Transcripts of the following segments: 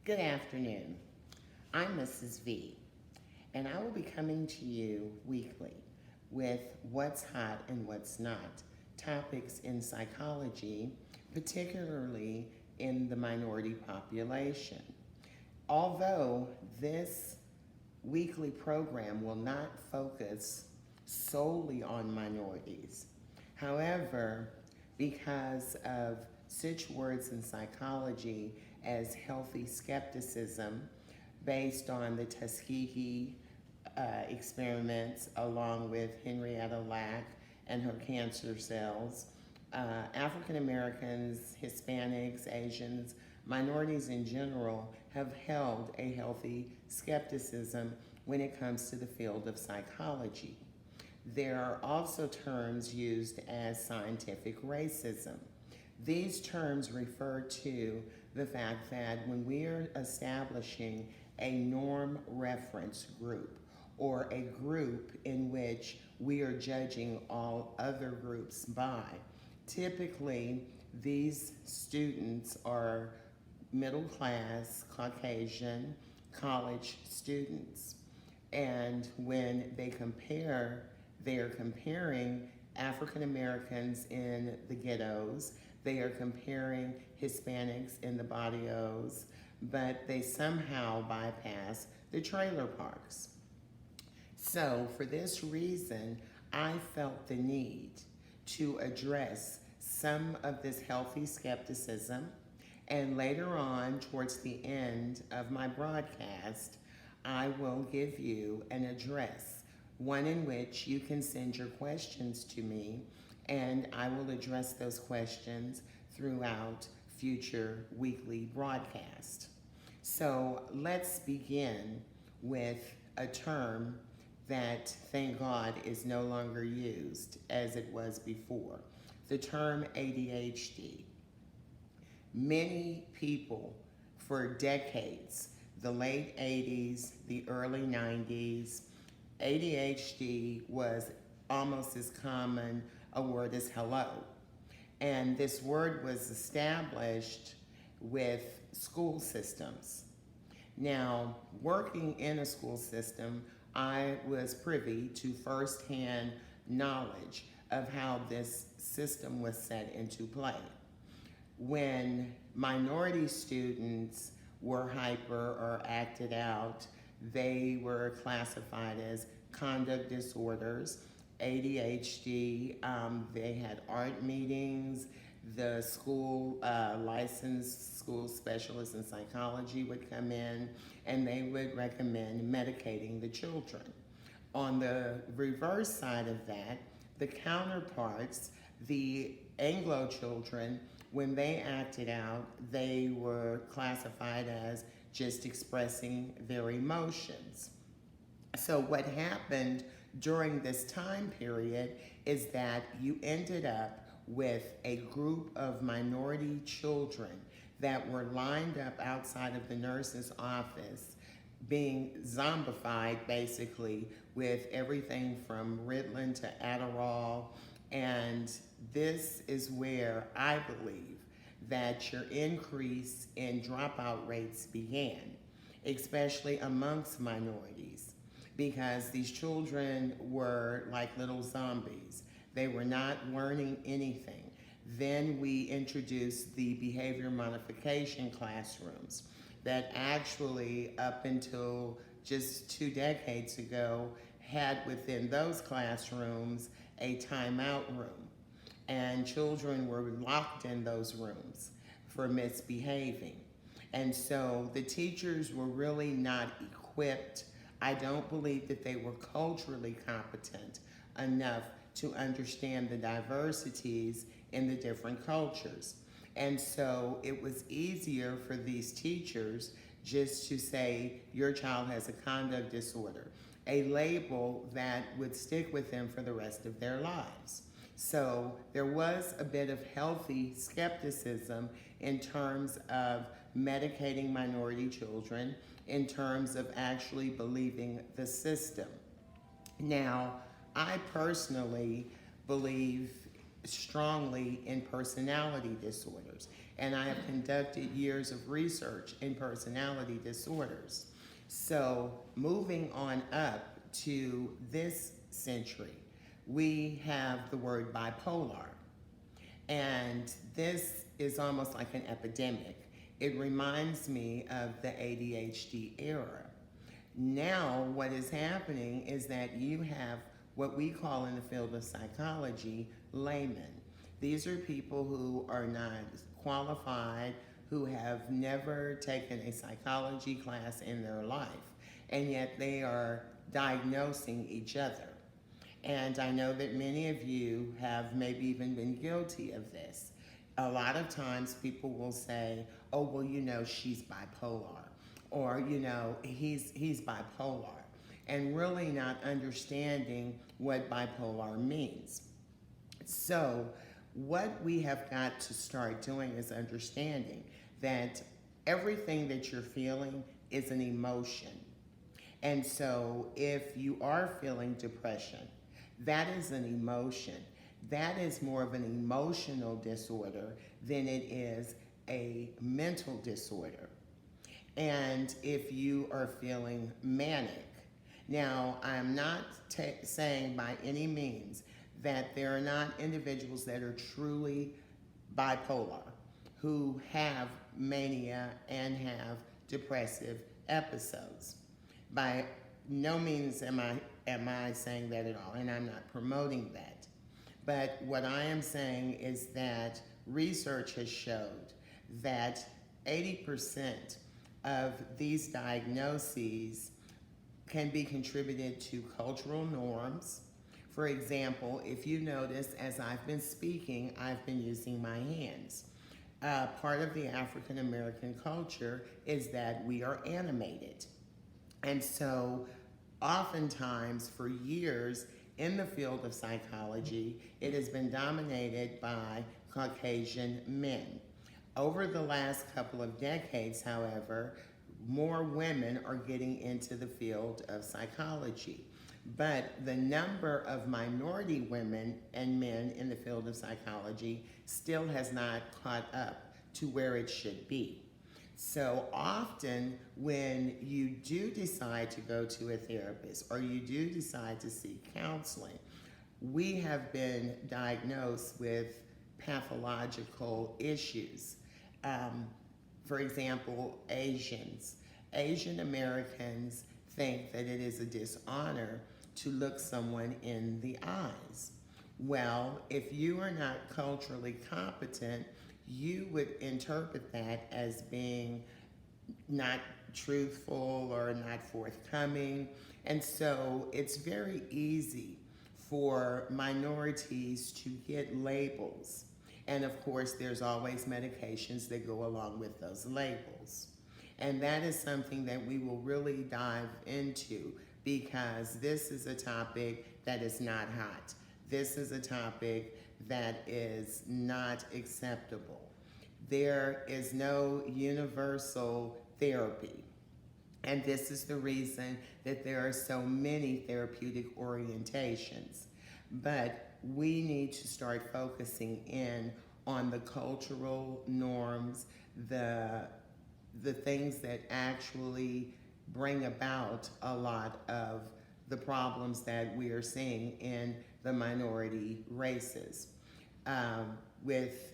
Good afternoon. I'm Mrs. V, and I will be coming to you weekly with what's hot and what's not, topics in psychology, particularly in the minority population. Although this weekly program will not focus solely on minorities, however, because of such words in psychology as healthy skepticism based on the Tuskegee experiments along with Henrietta Lack and her cancer cells, African Americans, Hispanics, Asians, minorities in general have held a healthy skepticism when it comes to the field of psychology. There are also terms used as scientific racism. These terms refer to the fact that when we are establishing a norm reference group or a group in which we are judging all other groups by, typically these students are middle class, Caucasian, college students. And when they compare, they are comparing African Americans in the ghettos, they are comparing Hispanics in the barrios, but they somehow bypass the trailer parks. So for this reason, I felt the need to address some of this healthy skepticism, and later on, towards the end of my broadcast, I will give you an address, one in which you can send your questions to me, and I will address those questions throughout future weekly broadcasts. So let's begin with a term that, thank God, is no longer used as it was before, the term ADHD. Many people for decades, the late 80s, the early 90s, ADHD was almost as common a word as hello. And this word was established with school systems. Now, working in a school system, I was privy to firsthand knowledge of how this system was set into play. When minority students were hyper or acted out, they were classified as conduct disorders, ADHD, they had art meetings, the school licensed school specialists in psychology would come in and they would recommend medicating the children. On the reverse side of that, the counterparts, the Anglo children, when they acted out, they were classified as just expressing their emotions. So what happened during this time period is that you ended up with a group of minority children that were lined up outside of the nurse's office, being zombified basically with everything from Ritalin to Adderall. And this is where I believe that your increase in dropout rates began, especially amongst minorities, because these children were like little zombies. They were not learning anything. Then we introduced the behavior modification classrooms that actually, up until just 2 decades ago, had within those classrooms a timeout room. And children were locked in those rooms for misbehaving. And so the teachers were really not equipped. I don't believe that they were culturally competent enough to understand the diversities in the different cultures. And so it was easier for these teachers just to say, your child has a conduct disorder, a label that would stick with them for the rest of their lives. So there was a bit of healthy skepticism in terms of medicating minority children, in terms of actually believing the system. Now, I personally believe strongly in personality disorders, and I have conducted years of research in personality disorders. So moving on up to this century, we have the word bipolar, and this is almost like an epidemic. It reminds me of the ADHD era. Now, what is happening is that you have what we call in the field of psychology laymen. These are people who are not qualified, who have never taken a psychology class in their life, and yet they are diagnosing each other. And I know that many of you have maybe even been guilty of this. A lot of times people will say, oh, well, you know, she's bipolar, or, you know, he's bipolar, and really not understanding what bipolar means. So what we have got to start doing is understanding that everything that you're feeling is an emotion. And so if you are feeling depression, that is an emotion. That is more of an emotional disorder than it is a mental disorder. And if you are feeling manic, now I'm not saying by any means that there are not individuals that are truly bipolar who have mania and have depressive episodes. By no means am I saying that at all, and I'm not promoting that. But what I am saying is that research has showed that 80% of these diagnoses can be contributed to cultural norms. For example, if you notice, as I've been speaking, I've been using my hands. Part of the African American culture is that we are animated. And so oftentimes for years in the field of psychology, it has been dominated by Caucasian men. Over the last couple of decades, however, more women are getting into the field of psychology. But the number of minority women and men in the field of psychology still has not caught up to where it should be. So often when you do decide to go to a therapist or you do decide to seek counseling, we have been diagnosed with pathological issues. For example, Asian Americans think that it is a dishonor to look someone in the eyes. Well, if you are not culturally competent, you would interpret that as being not truthful or not forthcoming. And so it's very easy for minorities to get labels. And of course, there's always medications that go along with those labels. And that is something that we will really dive into, because this is a topic that is not hot. This is a topic that is not acceptable. There is no universal therapy. And this is the reason that there are so many therapeutic orientations. But we need to start focusing in on the cultural norms, the things that actually bring about a lot of the problems that we are seeing in the minority races. With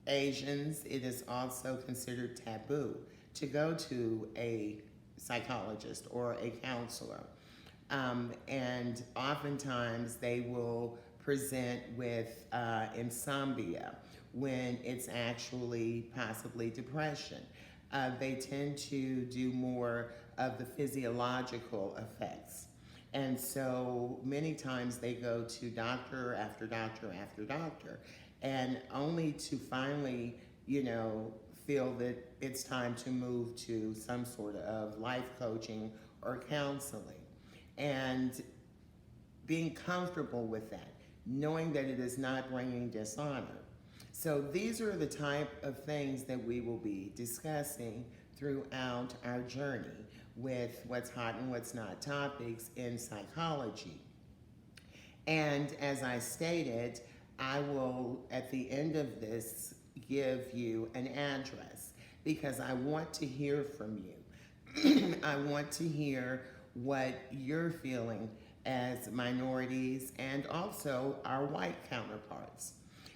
Asians, it is also considered taboo to go to a psychologist or a counselor. And oftentimes they will present with insomnia when it's actually possibly depression. They tend to do more of the physiological effects. And so many times they go to doctor after doctor after doctor, and only to finally, feel that it's time to move to some sort of life coaching or counseling. And being comfortable with that, knowing that it is not bringing dishonor. So these are the type of things that we will be discussing throughout our journey with what's hot and what's not topics in psychology. And as I stated, I will, at the end of this, give you an address because I want to hear from you. I want to hear what you're feeling as minorities and also our white counterparts,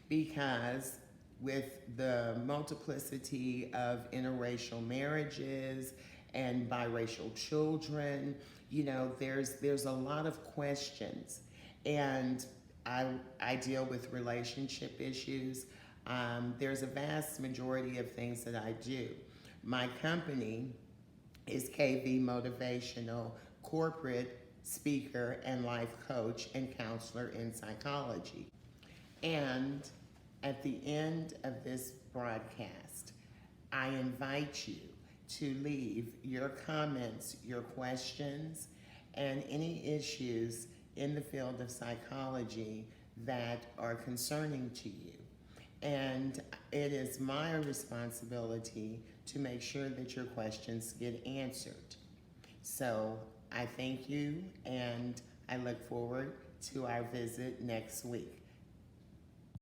because with the multiplicity of interracial marriages and biracial children, you know, there's a lot of questions. And I deal with relationship issues. There's a vast majority of things that I do. My company is KV Motivational, corporate speaker and life coach and counselor in psychology. And at the end of this broadcast, I invite you to leave your comments, your questions, and any issues in the field of psychology that are concerning to you. And it is my responsibility to make sure that your questions get answered. So I thank you, and I look forward to our visit next week.